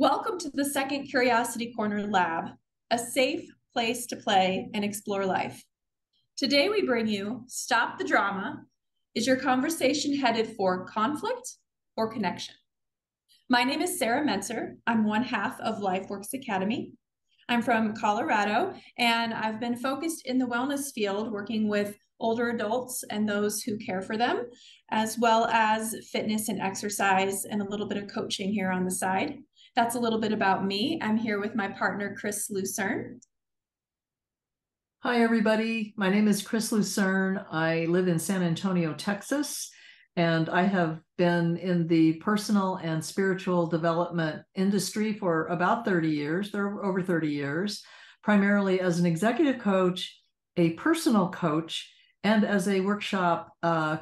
Welcome to the Second Curiosity Corner Lab, a safe place to play and explore life. Today we bring you Stop the Drama. Is your conversation headed for conflict or connection? My name is Sarah Metzer. I'm one half of LifeWorks Academy. I'm from Colorado, and I've been focused in the wellness field, working with older adults and those who care for them, as well as fitness and exercise and a little bit of coaching here on the side. That's a little bit about me. I'm here with my partner, Chris Lucerne. Hi, everybody. My name is Chris Lucerne. I live in San Antonio, Texas, and I have been in the personal and spiritual development industry for about 30 years, over 30 years, primarily as an executive coach, a personal coach, and as a workshop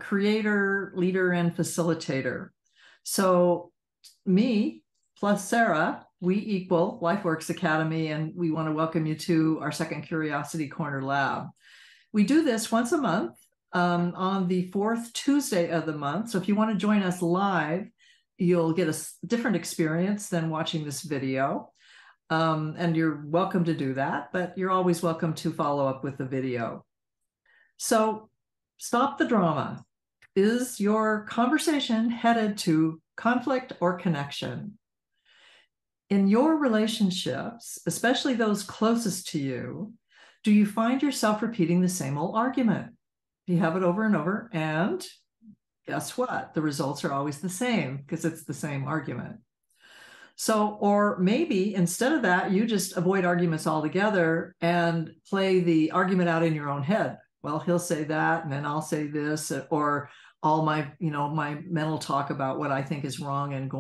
creator, leader, and facilitator. So me plus Sarah, we equal LifeWorks Academy, and we want to welcome you to our Second Curiosity Corner Lab. We do this once a month on the fourth Tuesday of the month. So if you want to join us live, you'll get a different experience than watching this video. And you're welcome to do that, but you're always welcome to follow up with the video. So stop the drama. Is your conversation headed to conflict or connection? In your relationships, especially those closest to you, do you find yourself repeating the same old argument? You have it over and over, and guess what? The results are always the same because it's the same argument. So, or maybe instead of that, you just avoid arguments altogether and play the argument out in your own head. Well, he'll say that, and then I'll say this, or all my mental talk about what I think is wrong and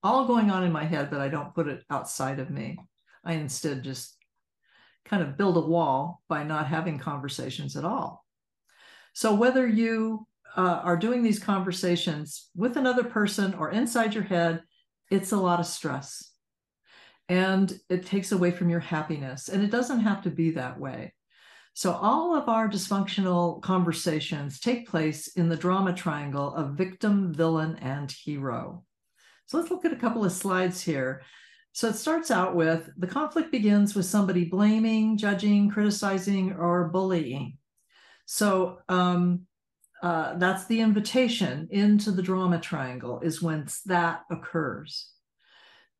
all going on in my head, but I don't put it outside of me. I instead just kind of build a wall by not having conversations at all. So whether you are doing these conversations with another person or inside your head, it's a lot of stress. And it takes away from your happiness. And it doesn't have to be that way. So all of our dysfunctional conversations take place in the drama triangle of victim, villain, and hero. So let's look at a couple of slides here. So it starts out with the conflict begins with somebody blaming, judging, criticizing, or bullying. So that's the invitation into the drama triangle, is when that occurs.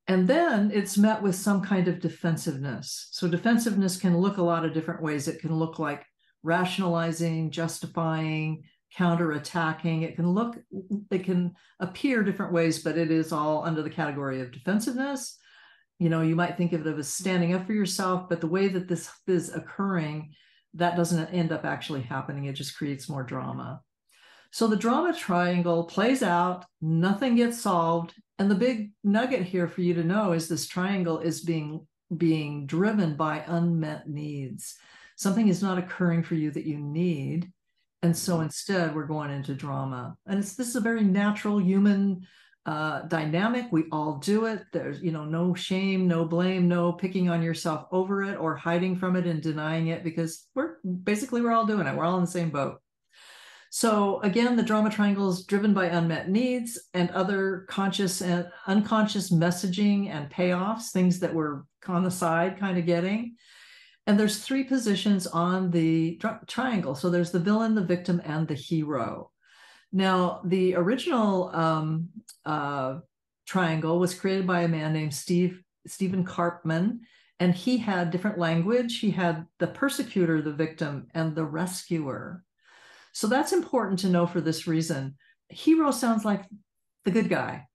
And then it's met with some kind of defensiveness. So defensiveness can look a lot of different ways. It can look like rationalizing, justifying, counterattacking. It can appear different ways, but it is all under the category of defensiveness. You might think of it as standing up for yourself, but the way that this is occurring, that doesn't end up actually happening. It just creates more drama. So the drama triangle plays out, nothing gets solved. And the big nugget here for you to know is this triangle is being driven by unmet needs. Something is not occurring for you that you need. And so instead, we're going into drama. And this is a very natural human dynamic. We all do it. There's, no shame, no blame, no picking on yourself over it or hiding from it and denying it, because we're all doing it. We're all in the same boat. So again, the drama triangle is driven by unmet needs and other conscious and unconscious messaging and payoffs, things that we're on the side kind of getting. And there's three positions on the triangle. So there's the villain, the victim, and the hero. Now, the original triangle was created by a man named Stephen Karpman, and he had different language. He had the persecutor, the victim, and the rescuer. So that's important to know for this reason. Hero sounds like the good guy,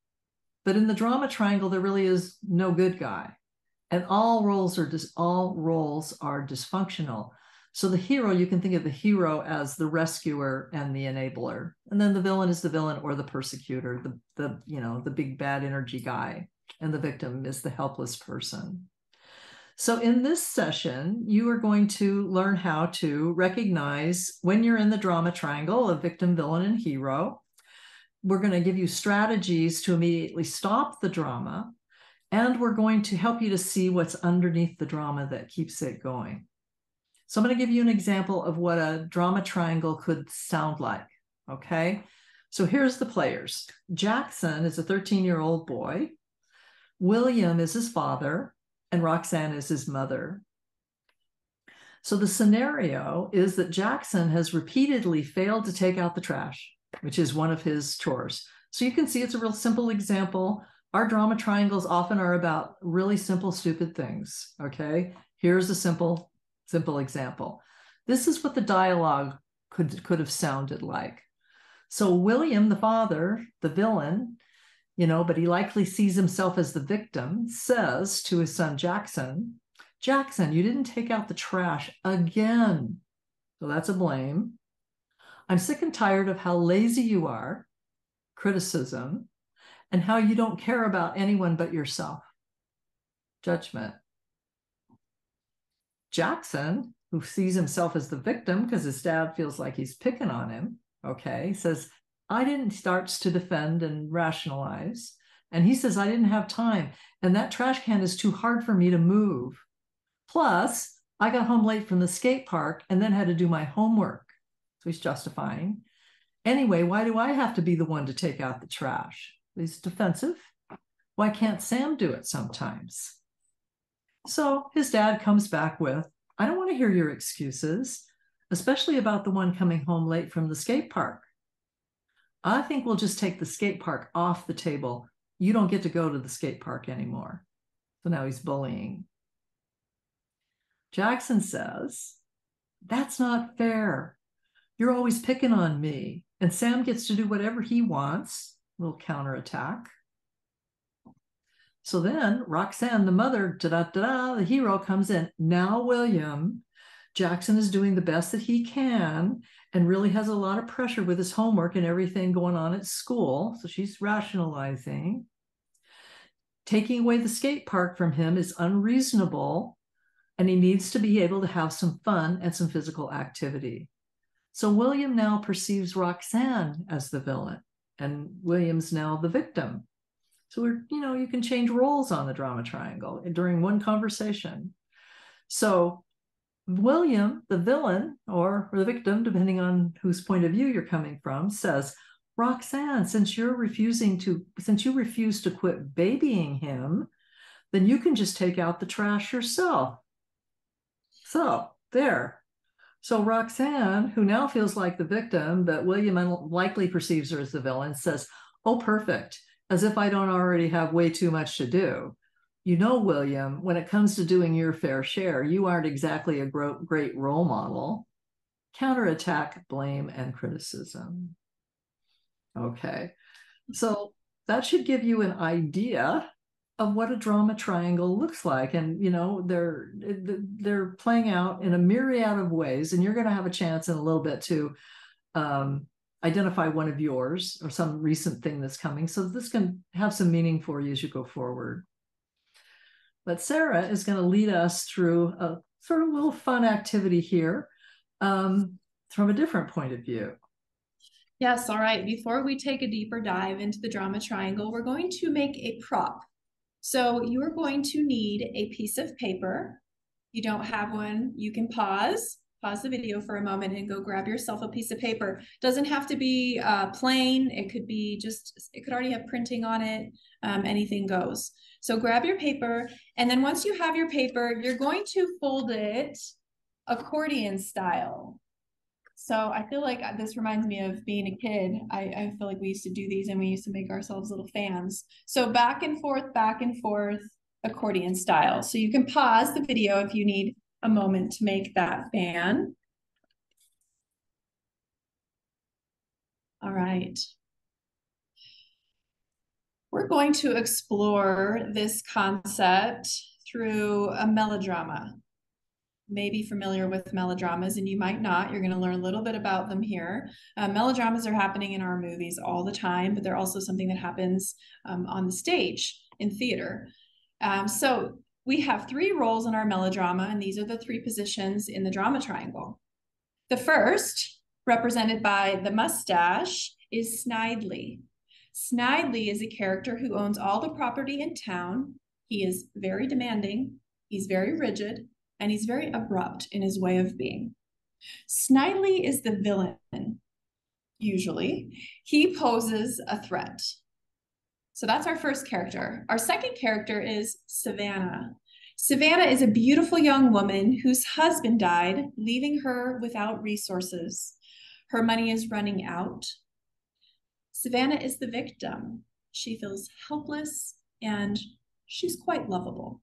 but in the drama triangle, there really is no good guy, and all roles are dysfunctional. So the hero, you can think of the hero as the rescuer and the enabler, and then the villain is the villain or the persecutor, the big bad energy guy, and the victim is the helpless person. So in this session, you are going to learn how to recognize when you're in the drama triangle of victim, villain, and hero. We're going to give you strategies to immediately stop the drama, and we're going to help you to see what's underneath the drama that keeps it going. So I'm going to give you an example of what a drama triangle could sound like, okay? So here's the players. Jackson is a 13-year-old boy. William is his father, and Roxanne is his mother. So the scenario is that Jackson has repeatedly failed to take out the trash, which is one of his chores. So you can see it's a real simple example. Our drama triangles often are about really simple, stupid things, okay? Here's a simple example. This is what the dialogue could have sounded like. So William, the father, the villain, but he likely sees himself as the victim, says to his son Jackson, Jackson, you didn't take out the trash again. So that's a blame. I'm sick and tired of how lazy you are, criticism, and how you don't care about anyone but yourself, judgment. Jackson, who sees himself as the victim because his dad feels like he's picking on him, okay, says, starts to defend and rationalize. And he says, I didn't have time. And that trash can is too hard for me to move. Plus, I got home late from the skate park and then had to do my homework. So he's justifying. Anyway, why do I have to be the one to take out the trash? He's defensive. Why can't Sam do it sometimes? So his dad comes back with, I don't want to hear your excuses, especially about the one coming home late from the skate park. I think we'll just take the skate park off the table. You don't get to go to the skate park anymore. So now he's bullying. Jackson says, that's not fair. You're always picking on me, and Sam gets to do whatever he wants. A little counterattack. So then Roxanne, the mother, the hero comes in. Now, William, Jackson is doing the best that he can and really has a lot of pressure with his homework and everything going on at school. So she's rationalizing. Taking away the skate park from him is unreasonable, and he needs to be able to have some fun and some physical activity. So William now perceives Roxanne as the villain, and William's now the victim. So you can change roles on the drama triangle during one conversation. So William, the villain or the victim, depending on whose point of view you're coming from, says, Roxanne, since you refuse to quit babying him, then you can just take out the trash yourself. So there. So Roxanne, who now feels like the victim, but William likely perceives her as the villain, says, oh, perfect, as if I don't already have way too much to do. William, when it comes to doing your fair share, you aren't exactly a great role model. Counterattack, blame, and criticism. Okay, so that should give you an idea of what a drama triangle looks like. And, they're playing out in a myriad of ways, and you're going to have a chance in a little bit to identify one of yours or some recent thing that's coming. So this can have some meaning for you as you go forward. But Sarah is going to lead us through a sort of little fun activity here from a different point of view. Yes, all right. Before we take a deeper dive into the drama triangle, we're going to make a prop. So you are going to need a piece of paper. If you don't have one, you can pause the video for a moment and go grab yourself a piece of paper. Doesn't have to be plain. It could already have printing on it. Anything goes. So grab your paper. And then once you have your paper, you're going to fold it accordion style. So I feel like this reminds me of being a kid. I feel like we used to do these and we used to make ourselves little fans. So back and forth, accordion style. So you can pause the video if you need a moment to make that fan. All right. We're going to explore this concept through a melodrama. May be familiar with melodramas, and you might not. You're going to learn a little bit about them here. Melodramas are happening in our movies all the time, but they're also something that happens on the stage in theater. So we have 3 roles in our melodrama, and these are the 3 positions in the drama triangle. The first, represented by the mustache, is Snidely. Snidely is a character who owns all the property in town. He is very demanding. He's very rigid. And he's very abrupt in his way of being. Snidely is the villain, usually. He poses a threat. So that's our first character. Our second character is Savannah. Savannah is a beautiful young woman whose husband died, leaving her without resources. Her money is running out. Savannah is the victim. She feels helpless and she's quite lovable.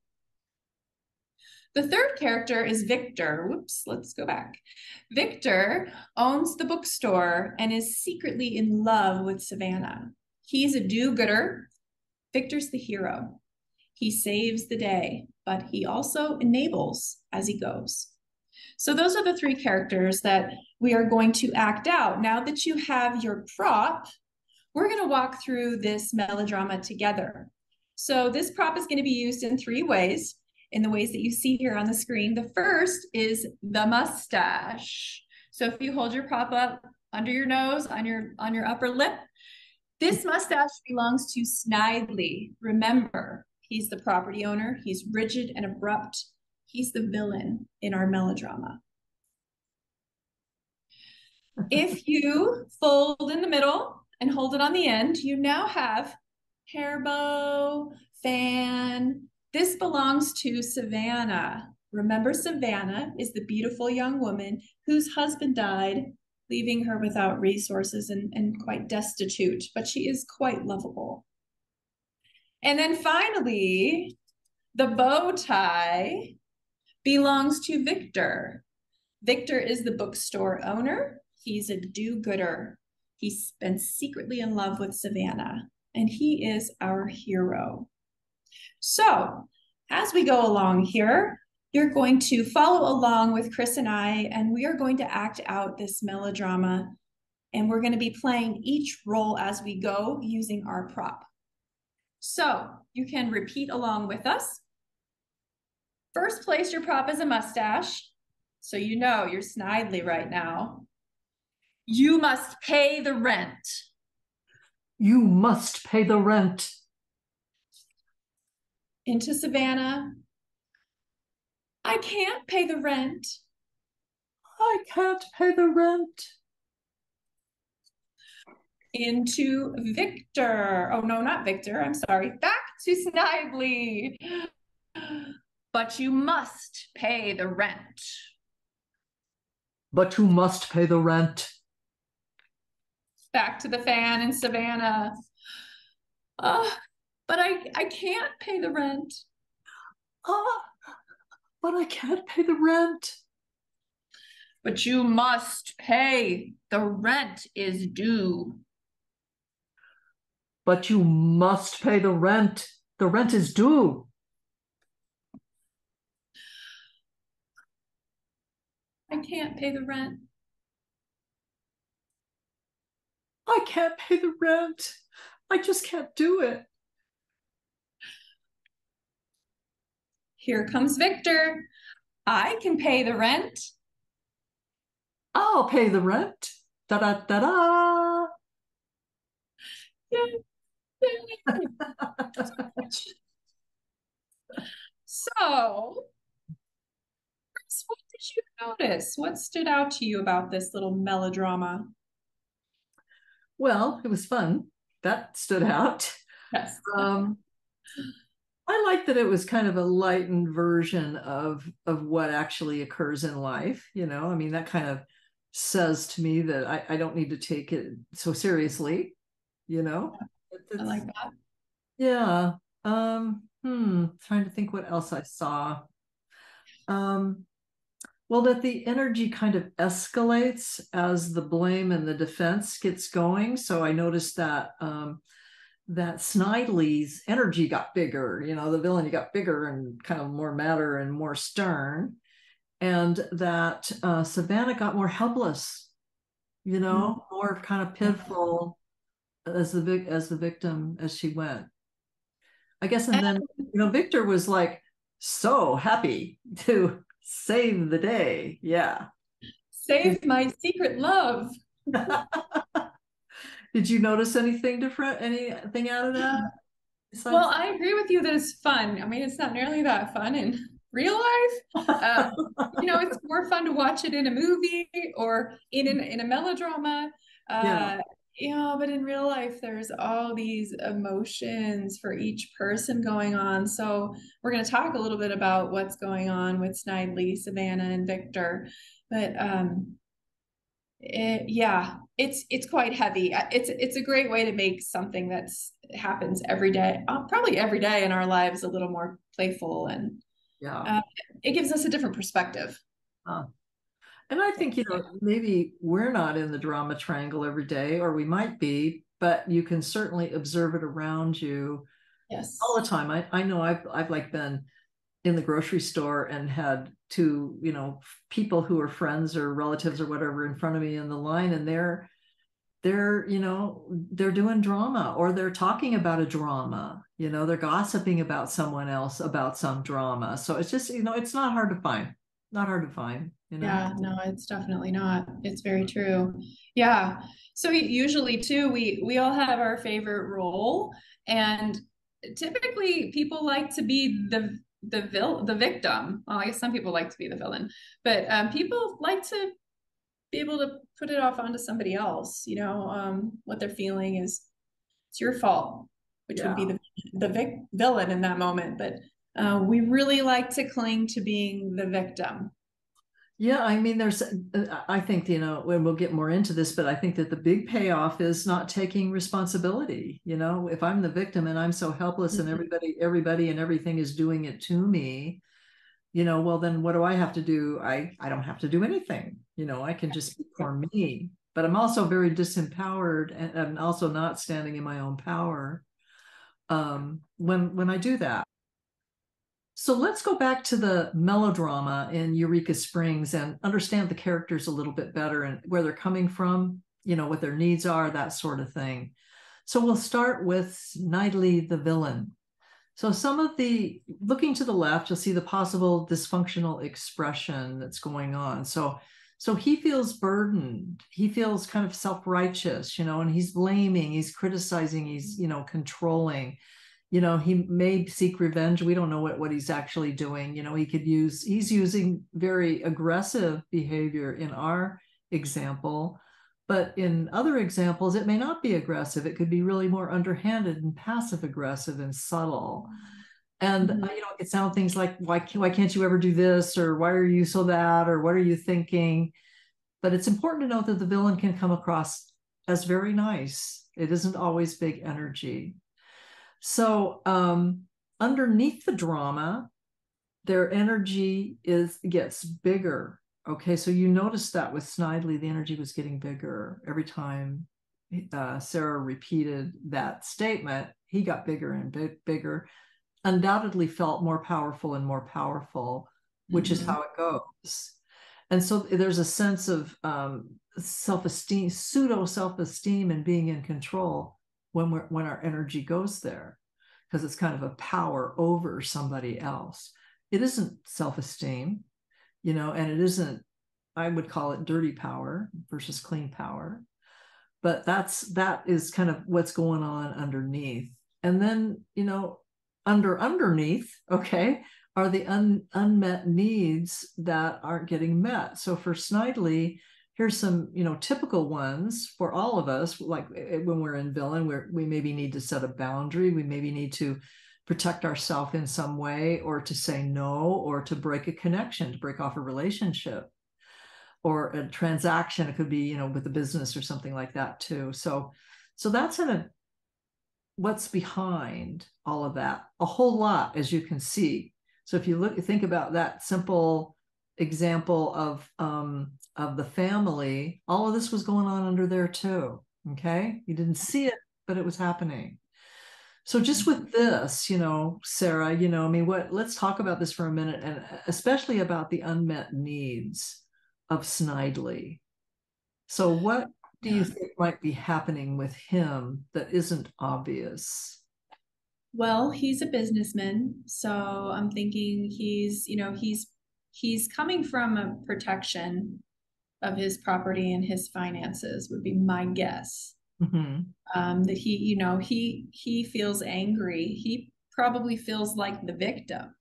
The third character is Victor. Whoops, let's go back. Victor owns the bookstore and is secretly in love with Savannah. He's a do-gooder. Victor's the hero. He saves the day, but he also enables as he goes. So those are the three characters that we are going to act out. Now that you have your prop, we're going to walk through this melodrama together. So this prop is going to be used in three ways, in the ways that you see here on the screen. The first is the mustache. So if you hold your prop up under your nose, on your upper lip, this mustache belongs to Snidely. Remember, he's the property owner. He's rigid and abrupt. He's the villain in our melodrama. If you fold in the middle and hold it on the end, you now have hair bow, fan. This belongs to Savannah. Remember, Savannah is the beautiful young woman whose husband died, leaving her without resources and quite destitute, but she is quite lovable. And then finally, the bow tie belongs to Victor. Victor is the bookstore owner. He's a do-gooder. He's been secretly in love with Savannah, and he is our hero. So as we go along here, you're going to follow along with Chris and I, and we are going to act out this melodrama, and we're going to be playing each role as we go using our prop. So you can repeat along with us. First, place your prop as a mustache, so you know you're Snidely right now. You must pay the rent. You must pay the rent. Into Savannah. I can't pay the rent. I can't pay the rent. Into Victor. Oh, no, not Victor. I'm sorry. Back to Snidely. But you must pay the rent. But you must pay the rent. Back to the fan and Savannah. But I can't pay the rent. But I can't pay the rent. But you must pay. The rent is due. But you must pay the rent. The rent is due. I can't pay the rent. I can't pay the rent. I just can't do it. Here comes Victor. I can pay the rent. I'll pay the rent. Da-da-da-da. So, what did you notice? What stood out to you about this little melodrama? Well, it was fun. That stood out. Yes. I like that it was kind of a lightened version of what actually occurs in life. You know, I mean, that kind of says to me that I don't need to take it so seriously, you know. I like that. Yeah. Trying to think what else I saw. Well, that the energy kind of escalates as the blame and the defense gets going. So I noticed that that Snidely's energy got bigger, you know, the villain got bigger and kind of more matter and more stern, and that Savannah got more helpless, you know, more kind of pitiful as the victim as she went, I guess. And then, you know, Victor was like so happy to save the day. Yeah. Save my secret love. Did you notice anything different? Anything out of that? Well, I agree with you that it's fun. I mean, it's not nearly that fun in real life. You know, it's more fun to watch it in a movie or in a melodrama. Yeah. Yeah, but in real life, there's all these emotions for each person going on. So we're going to talk a little bit about what's going on with Snidely, Savannah, and Victor. But yeah, it's quite heavy. It's a great way to make something that's happens every day, probably every day in our lives, a little more playful, and Yeah. uh, it gives us a different perspective. Uh, and I think, maybe we're not in the drama triangle every day, or we might be, but you can certainly observe it around you all Yes. the time. I know I've like been in the grocery store and had two, people who are friends or relatives or whatever in front of me in the line, and they're doing drama, or they're talking about a drama, they're gossiping about someone else about some drama. So it's just, it's not hard to find. Not hard to find. Yeah, no, it's definitely not. It's very true. Yeah. So usually too, we all have our favorite role, and typically people like to be the victim. Well, I guess some people like to be the villain, but people like to be able to put it off onto somebody else. What they're feeling is it's your fault, which would be Yeah. the villain in that moment. But we really like to cling to being the victim. Yeah, I mean, I think, when we'll get more into this, but I think that the big payoff is not taking responsibility. If I'm the victim and I'm so helpless and Mhm. everybody and everything is doing it to me, well, then what do I have to do? I don't have to do anything. I can just be for me. But I'm also very disempowered, and I'm also not standing in my own power when I do that. So let's go back to the melodrama in Eureka Springs and understand the characters a little bit better and where they're coming from, what their needs are, that sort of thing. So we'll start with Snidely the villain. So looking to the left, you'll see the possible dysfunctional expression that's going on. So he feels burdened. He feels kind of self-righteous, and he's blaming, he's criticizing, he's, controlling. He may seek revenge. We don't know what he's actually doing. He's using very aggressive behavior in our example, but in other examples, it may not be aggressive. It could be really more underhanded and passive aggressive and subtle. And Mhm. it could sound things like, why can't you ever do this? Or why are you so that? Or what are you thinking? But it's important to note that the villain can come across as very nice. It isn't always big energy. So underneath the drama, their energy gets bigger. Okay, so you notice that with Snidely, the energy was getting bigger every time Sarah repeated that statement. He got bigger and bigger, undoubtedly felt more powerful and more powerful, which is Mhm. how it goes. And so there's a sense of self-esteem, pseudo self-esteem, and being in control when our energy goes there, because it's kind of a power over somebody else. It isn't self-esteem, and it isn't, I would call it dirty power versus clean power. But that is kind of what's going on underneath. And then, underneath, okay, are the unmet needs that aren't getting met. So for Snidely, here's some, typical ones for all of us. Like when we're in villain, we maybe need to set a boundary. We maybe need to protect ourselves in some way, or to say no, or to break a connection, to break off a relationship or a transaction. It could be, with a business or something like that too. So that's what's behind all of that. A whole lot, as you can see. So if you think about that simple example of the family, all of this was going on under there too. Okay, you didn't see it, but it was happening. So just with this, Sarah, I mean, let's talk about this for a minute, and especially about the unmet needs of Snidely. So what do you Yeah. think might be happening with him that isn't obvious? Well, he's a businessman, so I'm thinking he's coming from a protection of his property and his finances would be my guess. Mm-hmm. That he feels angry. He probably feels like the victim.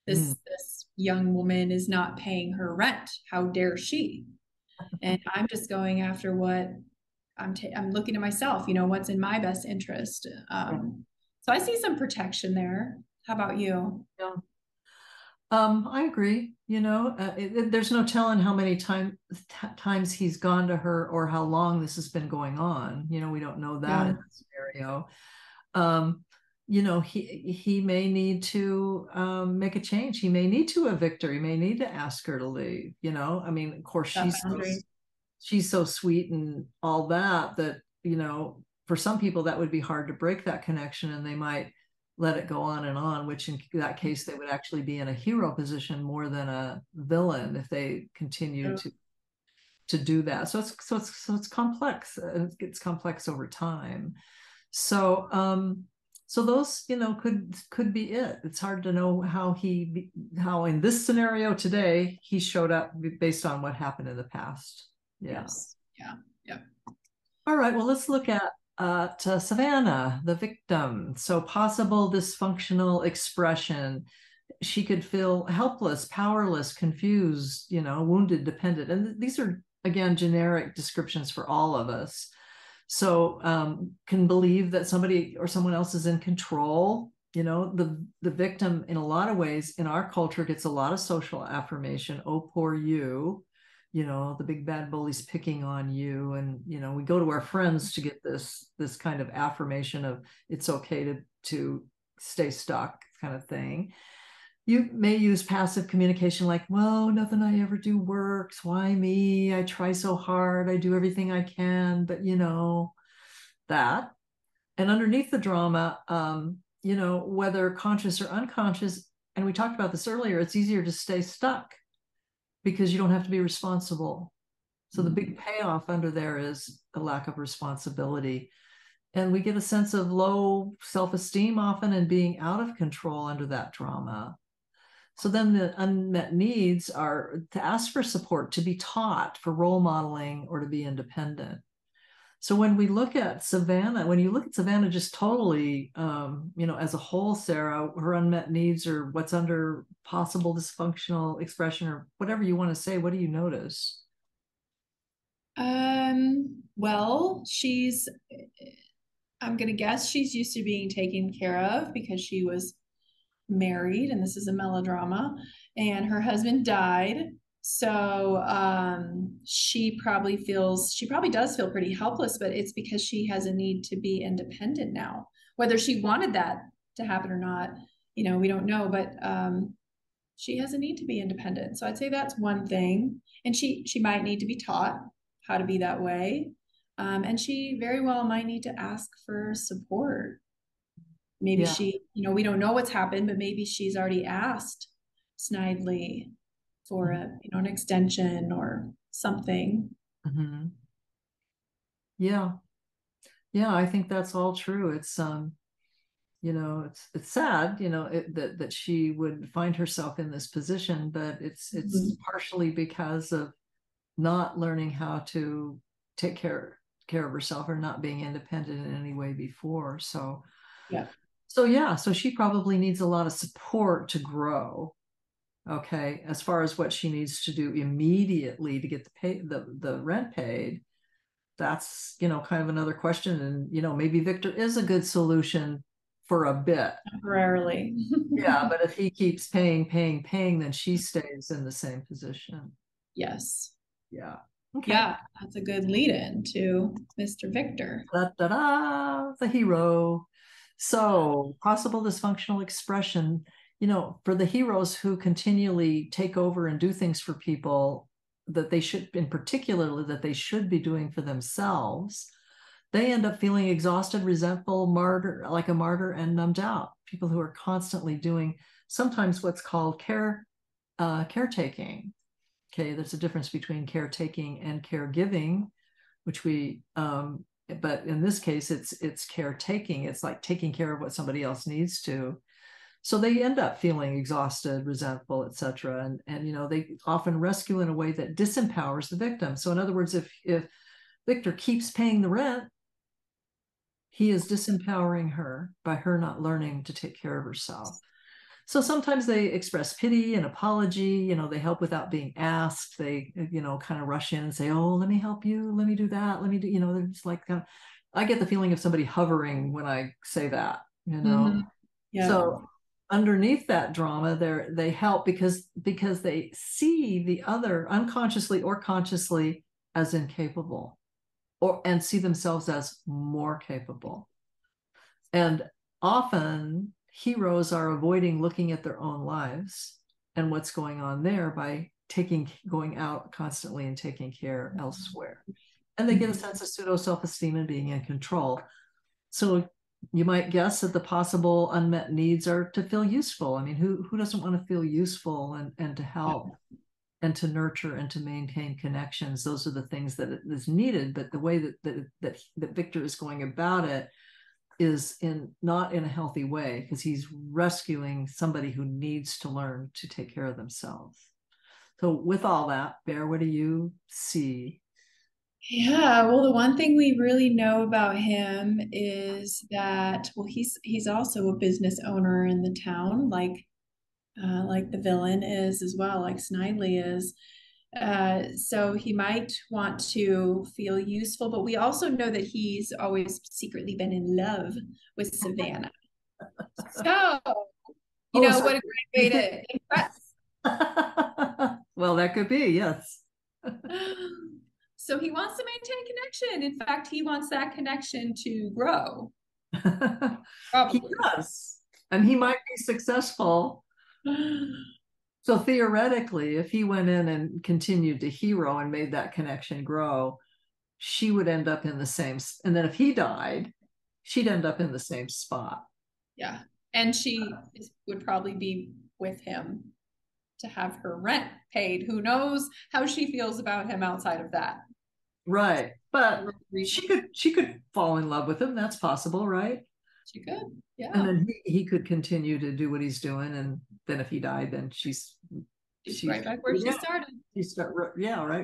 Mm. This young woman is not paying her rent. How dare she? And I'm just going after what I'm looking at myself, what's in my best interest. So I see some protection there. How about you? Yeah. I agree. There's no telling how many times he's gone to her or how long this has been going on. We don't know that Yeah. in this scenario. He may need to make a change. He may need to evict her. He may need to ask her to leave. I mean, of course, That boundary. she's so sweet and all that for some people that would be hard to break that connection, and they might let it go on and on, which in that case they would actually be in a hero position more than a villain if they continue to do that. So it's complex. It's complex over time. So those could be it. It's hard to know how in this scenario today he showed up based on what happened in the past. Yeah. Yes. Yeah. Yeah. All right. Well, let's look at Savannah, the victim. So possible dysfunctional expression. She could feel helpless, powerless, confused, wounded, dependent. And these are, again, generic descriptions for all of us. So can believe that somebody or someone else is in control. The victim in a lot of ways in our culture gets a lot of social affirmation. Oh, poor you. The big bad bully's picking on you. And, we go to our friends to get this kind of affirmation of it's okay to stay stuck kind of thing. You may use passive communication like, well, nothing I ever do works. Why me? I try so hard. I do everything I can, but that. And underneath the drama, whether conscious or unconscious, and we talked about this earlier, it's easier to stay stuck because you don't have to be responsible. So the big payoff under there is a lack of responsibility. And we get a sense of low self-esteem often and being out of control under that drama. So then the unmet needs are to ask for support, to be taught, for role modeling, or to be independent. So when we look at Savannah, when you look at Savannah just totally, as a whole, Sarah, her unmet needs or what's under possible dysfunctional expression or whatever you want to say, what do you notice? Well, I'm gonna guess she's used to being taken care of because she was married, and this is a melodrama, and her husband died. So she probably does feel pretty helpless, but it's because she has a need to be independent now. Whether she wanted that to happen or not, we don't know, but she has a need to be independent. So I'd say that's one thing. And she might need to be taught how to be that way. And she very well might need to ask for support. Maybe Yeah. we don't know what's happened, but maybe she's already asked Snidely for an extension or something. Mm-hmm. Yeah. Yeah, I think that's all true. It's it's sad, that she would find herself in this position, but it's partially because of not learning how to take care of herself or not being independent in any way before. So Yeah. So she probably needs a lot of support to grow. Okay, as far as what she needs to do immediately to get the rent paid, that's kind of another question. And maybe Victor is a good solution for a bit. Temporarily. Yeah, but if he keeps paying, then she stays in the same position. Yes. Yeah. Okay. Yeah, that's a good lead in to Mr. Victor. Da, da, da, the hero. So, possible dysfunctional expression, for the heroes who continually take over and do things for people that they should, in particular, that they should be doing for themselves, they end up feeling exhausted, resentful, like a martyr, and numbed out. People who are constantly doing sometimes what's called caretaking. Okay, there's a difference between caretaking and caregiving, which but in this case, it's caretaking. It's like taking care of what somebody else needs to. So they end up feeling exhausted, resentful, etc. And they often rescue in a way that disempowers the victim. So in other words, if Victor keeps paying the rent, he is disempowering her by her not learning to take care of herself. So sometimes they express pity and apology, they help without being asked. They, kind of rush in and say, oh, let me help you. Let me do that. Let me do, they're just like, I get the feeling of somebody hovering when I say that, Yeah. So underneath that drama, they help because they see the other unconsciously or consciously as incapable, and see themselves as more capable. And often heroes are avoiding looking at their own lives and what's going on there by going out constantly and taking care elsewhere. And they get a sense of pseudo self-esteem and being in control. So you might guess that the possible unmet needs are to feel useful. I mean, who doesn't want to feel useful and to help and to nurture and to maintain connections? Those are the things that is needed. But the way that Victor is going about it is not in a healthy way, because he's rescuing somebody who needs to learn to take care of themselves. So with all that, Bear, what do you see? Yeah, well, the one thing we really know about him is that, well, he's also a business owner in the town, like the villain is as well, like Snidely is. So he might want to feel useful, but we also know that he's always secretly been in love with Savannah. So, what a great way to impress. Well, that could be, yes. So he wants to maintain connection. In fact, he wants that connection to grow. He does. And he might be successful. So theoretically, if he went in and continued to hero and made that connection grow, she would end up in the same. And then if he died, she'd end up in the same spot. Yeah. And she would probably be with him to have her rent paid. Who knows how she feels about him outside of that. Right. But she could fall in love with him. That's possible, right? She could. Yeah. And then he could continue to do what he's doing. And then if he died, then she's right back where she started.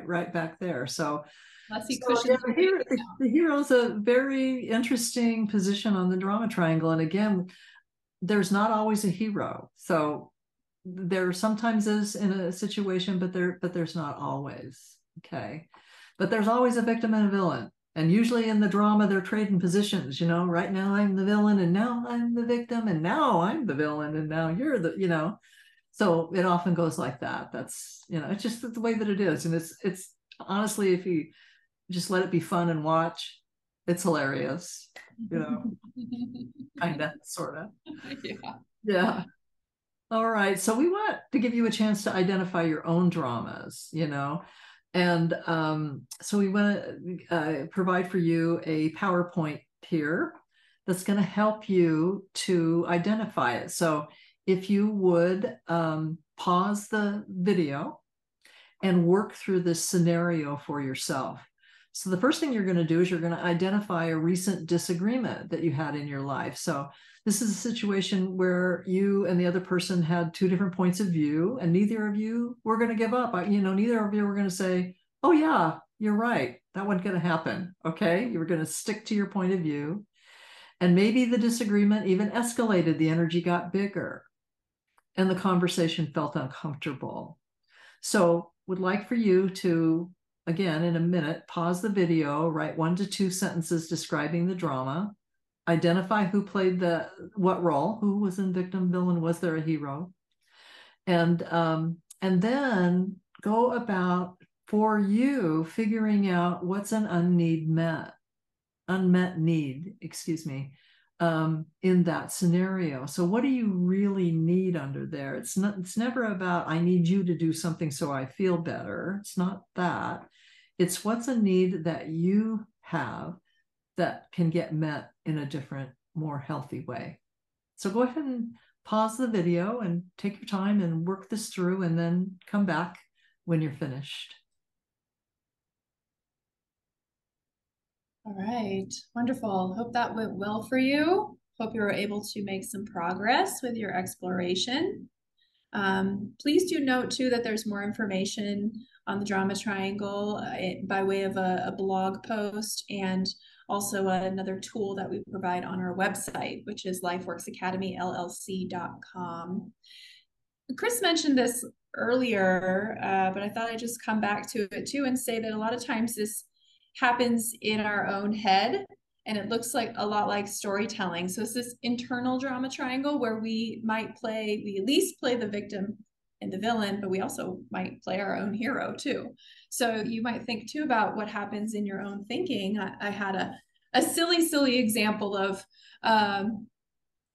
Right back there. So the hero's a very interesting position on the drama triangle. And again, there's not always a hero. So there sometimes is in a situation, but there's not always. Okay. But there's always a victim and a villain. And usually in the drama, they're trading positions, right now I'm the villain and now I'm the victim and now I'm the villain and now you're the. So it often goes like that. That's, it's just the way that it is. And it's honestly, if you just let it be fun and watch, it's hilarious, kind of, sort of. Yeah. All right. So we want to give you a chance to identify your own dramas, and so we want to provide for you a PowerPoint here that's going to help you to identify it. So if you would pause the video and work through this scenario for yourself. So the first thing you're going to do is you're going to identify a recent disagreement that you had in your life. So this is a situation where you and the other person had two different points of view, and neither of you were going to give up. Neither of you were going to say, oh yeah, you're right, that wasn't going to happen. Okay, you were going to stick to your point of view. And maybe the disagreement even escalated, the energy got bigger, and the conversation felt uncomfortable. So would like for you to, again, in a minute, pause the video, write 1 to 2 sentences describing the drama, identify who played what role, who was in victim, villain, was there a hero? And then go about, for you, figuring out what's an unmet need, in that scenario. So what do you really need under there? It's never about, I need you to do something so I feel better. It's not that. It's what's a need that you have that can get met in a different, more healthy way. So go ahead and pause the video and take your time and work this through, and then come back when you're finished. All right, wonderful. Hope that went well for you. Hope you were able to make some progress with your exploration. Please do note too that there's more information on the Drama Triangle by way of a blog post and also another tool that we provide on our website, which is lifeworksacademyllc.com. Chris mentioned this earlier, but I thought I'd just come back to it too and say that a lot of times this happens in our own head, and it looks like a lot like storytelling. So it's this internal drama triangle where we at least play the victim and the villain, but we also might play our own hero too. So you might think too about what happens in your own thinking. I had a silly example of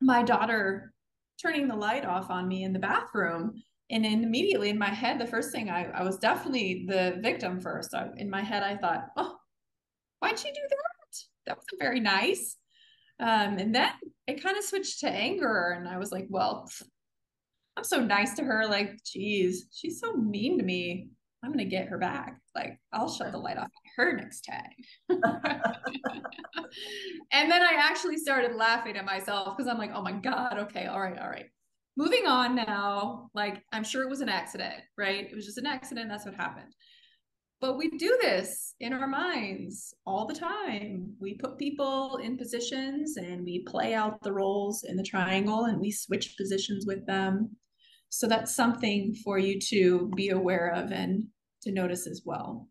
my daughter turning the light off on me in the bathroom. And then immediately in my head, the first thing I was definitely the victim first. In my head, I thought, oh, why'd she do that? That wasn't very nice. And then it kind of switched to anger. And I was like, well, I'm so nice to her. Like, geez, she's so mean to me. I'm going to get her back. Like, I'll shut the light off on her next time. And then I actually started laughing at myself because I'm like, oh my God, okay, all right. Moving on now. Like, I'm sure it was an accident, right? It was just an accident. That's what happened. But we do this in our minds all the time. We put people in positions and we play out the roles in the triangle and we switch positions with them. So that's something for you to be aware of and to notice as well.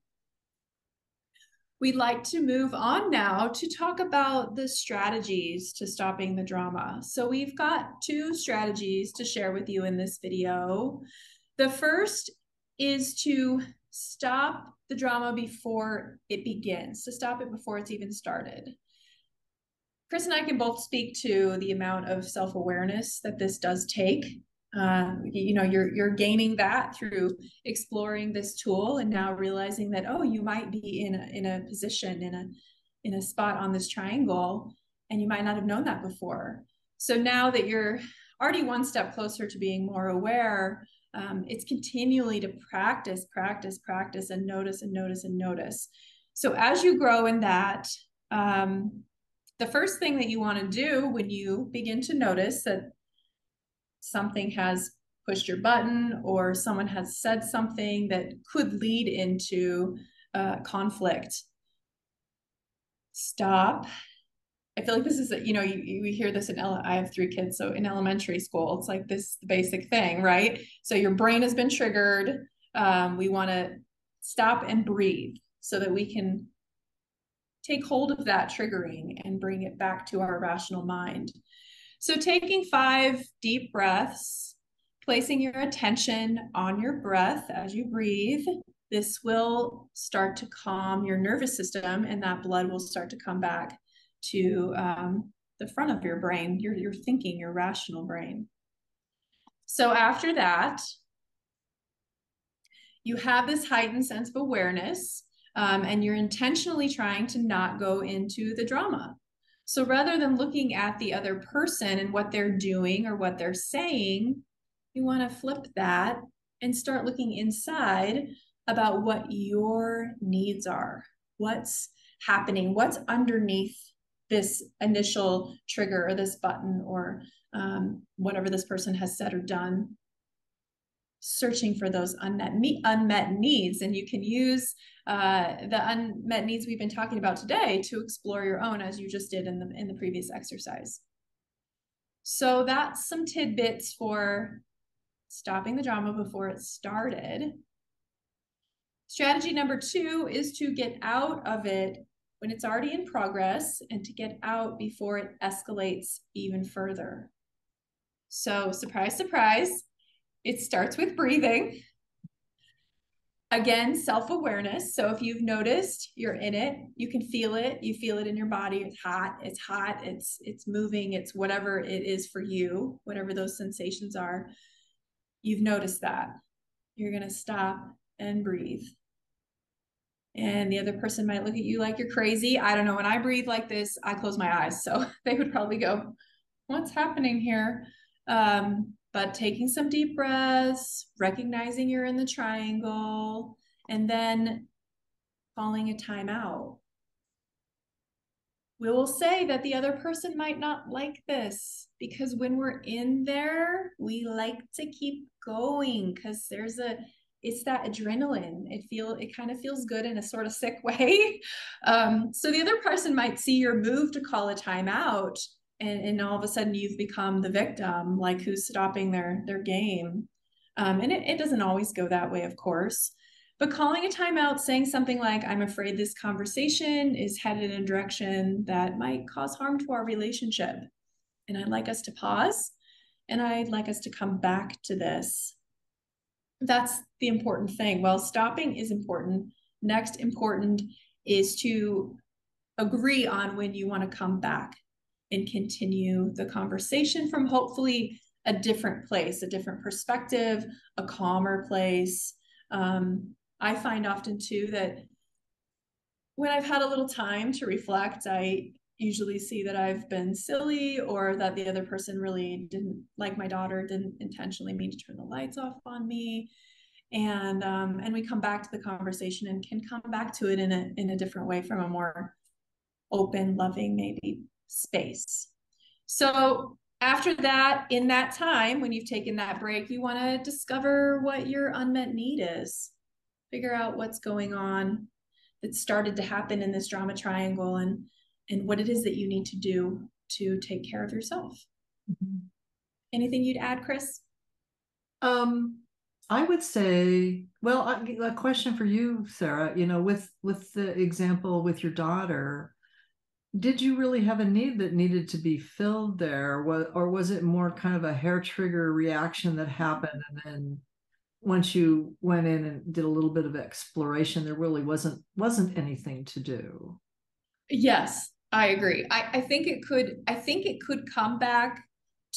We'd like to move on now to talk about the strategies to stopping the drama. So we've got 2 strategies to share with you in this video. The first is to stop the drama before it begins, to stop it before it's even started. Chris and I can both speak to the amount of self-awareness that this does take. You're gaining that through exploring this tool and now realizing that, oh, you might be in a position, in a spot on this triangle, and you might not have known that before. So now that you're already one step closer to being more aware, it's continually to practice and notice. So as you grow in that, the first thing that you want to do when you begin to notice that something has pushed your button or someone has said something that could lead into conflict, stop. I feel like this is, we hear this I have 3 kids, so in elementary school, it's like this basic thing, right? So your brain has been triggered. We want to stop and breathe so that we can take hold of that triggering and bring it back to our rational mind. So taking 5 deep breaths, placing your attention on your breath as you breathe, this will start to calm your nervous system and that blood will start to come back to the front of your brain, your thinking, your rational brain. So after that, you have this heightened sense of awareness, and you're intentionally trying to not go into the drama. So rather than looking at the other person and what they're doing or what they're saying, you want to flip that and start looking inside about what your needs are. What's happening? What's underneath this initial trigger or this button or whatever this person has said or done? Searching for those unmet needs. And you can use the unmet needs we've been talking about today to explore your own, as you just did in the previous exercise. So that's some tidbits for stopping the drama before it started. Strategy number 2 is to get out of it when it's already in progress and to get out before it escalates even further. So surprise, surprise, it starts with breathing. Again, self-awareness. So if you've noticed you're in it, you can feel it. You feel it in your body. It's hot, it's moving, it's whatever it is for you, whatever those sensations are. You've noticed that. You're going to stop and breathe. And the other person might look at you like you're crazy. I don't know. When I breathe like this, I close my eyes. So they would probably go, what's happening here? But taking some deep breaths, recognizing you're in the triangle, and then calling a timeout. We will say that the other person might not like this because when we're in there, we like to keep going because it's that adrenaline. It kind of feels good in a sort of sick way. So the other person might see your move to call a timeout, and all of a sudden you've become the victim, like who's stopping their game. And it doesn't always go that way, of course. But calling a timeout, saying something like, I'm afraid this conversation is headed in a direction that might cause harm to our relationship. And I'd like us to pause, and I'd like us to come back to this. That's the important thing. Well, stopping is important. Next important is to agree on when you want to come back and continue the conversation from hopefully a different place, a different perspective, a calmer place. I find often too that when I've had a little time to reflect, I usually see that I've been silly, or that the other person really didn't, like my daughter, didn't intentionally mean to turn the lights off on me. And we come back to the conversation and can come back to it in a different way, from a more open, loving, maybe space. So after that, in that time, when you've taken that break, you want to discover what your unmet need is. Figure out what's going on that started to happen in this drama triangle, and what it is that you need to do to take care of yourself. Mm-hmm. Anything you'd add, Chris? I would say, well, a question for you, Sarah, you know, with the example with your daughter, did you really have a need that needed to be filled there? Or was it more kind of a hair trigger reaction that happened, and then once you went in and did a little bit of exploration, there really wasn't anything to do? Yes, I agree. I think it could come back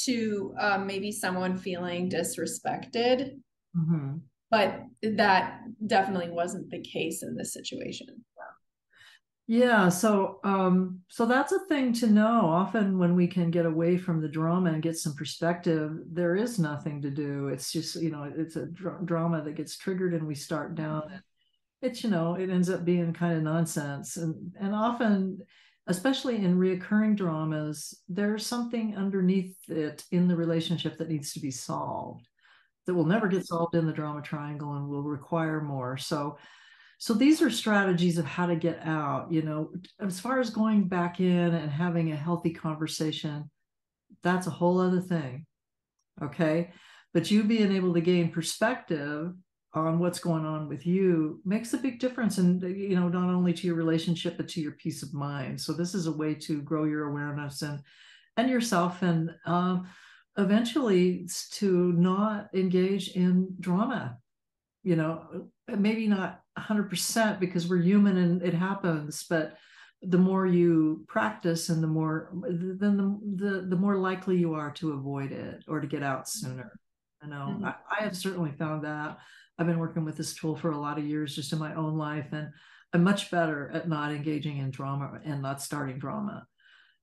to maybe someone feeling disrespected. Mm-hmm. But that definitely wasn't the case in this situation. Yeah, so that's a thing to know. Often when we can get away from the drama and get some perspective, there is nothing to do. It's just, you know, it's a drama that gets triggered and we start down, and it's, you know, it ends up being kind of nonsense. And often, especially in reoccurring dramas, there's something underneath it in the relationship that needs to be solved, that will never get solved in the drama triangle and will require more. So these are strategies of how to get out. You know, as far as going back in and having a healthy conversation, that's a whole other thing. Okay. But you being able to gain perspective on what's going on with you makes a big difference. And, you know, not only to your relationship, but to your peace of mind. So this is a way to grow your awareness and yourself, and eventually to not engage in drama. You know, maybe not 100%, because we're human and it happens, but the more you practice, and the more likely you are to avoid it or to get out sooner. You know, mm-hmm. I have certainly found that. I've been working with this tool for a lot of years just in my own life, and I'm much better at not engaging in drama and not starting drama.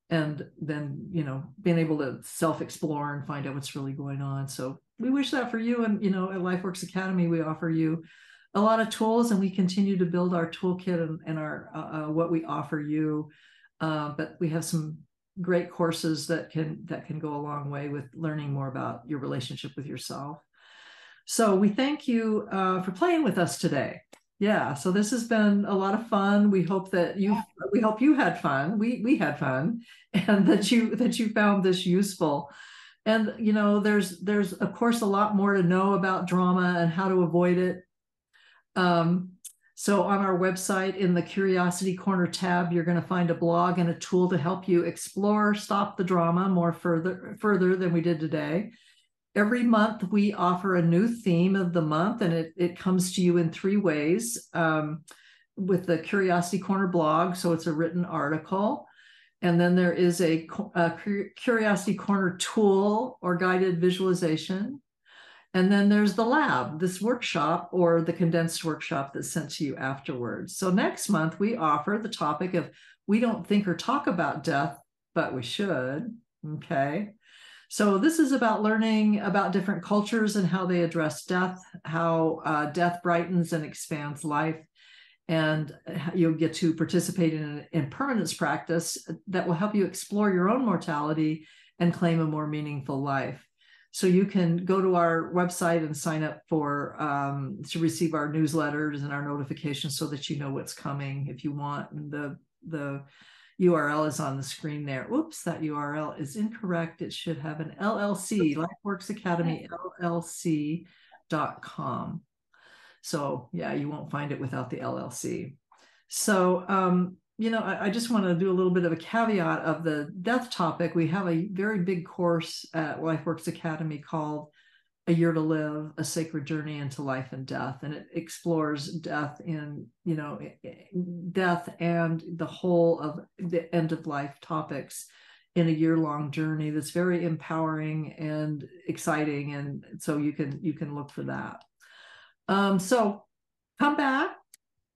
And then, you know, being able to self-explore and find out what's really going on. So we wish that for you. And, you know, at LifeWorks Academy, we offer you a lot of tools, and we continue to build our toolkit and our what we offer you. But we have some great courses that can go a long way with learning more about your relationship with yourself. So we thank you for playing with us today. Yeah, so this has been a lot of fun. We hope that we hope you had fun. We had fun, and that you found this useful. And, you know, there's of course a lot more to know about drama and how to avoid it. So on our website, in the Curiosity Corner tab, you're going to find a blog and a tool to help you explore Stop the Drama more further than we did today. Every month we offer a new theme of the month, and it comes to you in 3 ways, with the Curiosity Corner blog. So it's a written article. And then there is a Curiosity Corner tool or guided visualization. And then there's the lab, this workshop, or the condensed workshop that's sent to you afterwards. So next month we offer the topic of we don't think or talk about death, but we should. Okay. So this is about learning about different cultures and how they address death, how death brightens and expands life. And you'll get to participate in impermanence practice that will help you explore your own mortality and claim a more meaningful life. So you can go to our website and sign up for to receive our newsletters and our notifications so that you know what's coming if you want. And the URL is on the screen there. Oops, that URL is incorrect. It should have an LLC, LifeWorks Academy LLC.com. So yeah, you won't find it without the LLC. So you know, I just want to do a little bit of a caveat of the death topic. We have a very big course at LifeWorks Academy called A Year to Live, A Sacred Journey into Life and Death. And it explores death in, you know, death and the whole of the end of life topics in a year-long journey that's very empowering and exciting. And so you can look for that. So come back.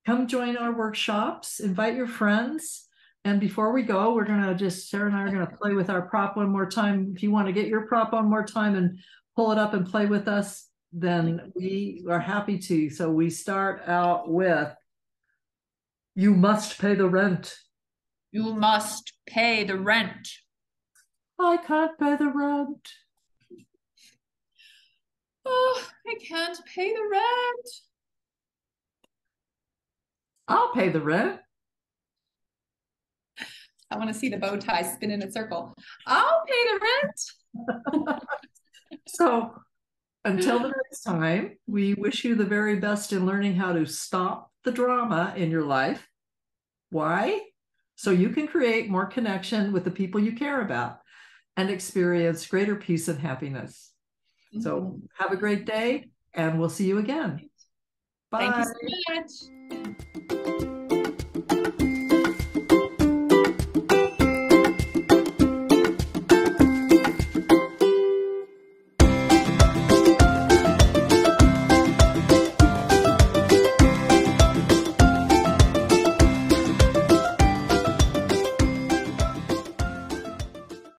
Come join our workshops, invite your friends. And before we go, we're going to Sarah and I are going to play with our prop one more time. If you want to get your prop one more time and pull it up and play with us, then we are happy to. So we start out with, you must pay the rent. You must pay the rent. I can't pay the rent. Oh, I can't pay the rent. I'll pay the rent. I want to see the bow tie spin in a circle. I'll pay the rent. So until the next time, we wish you the very best in learning how to stop the drama in your life. Why? So you can create more connection with the people you care about and experience greater peace and happiness. Mm-hmm. So have a great day, and we'll see you again. Bye. Thank you so much.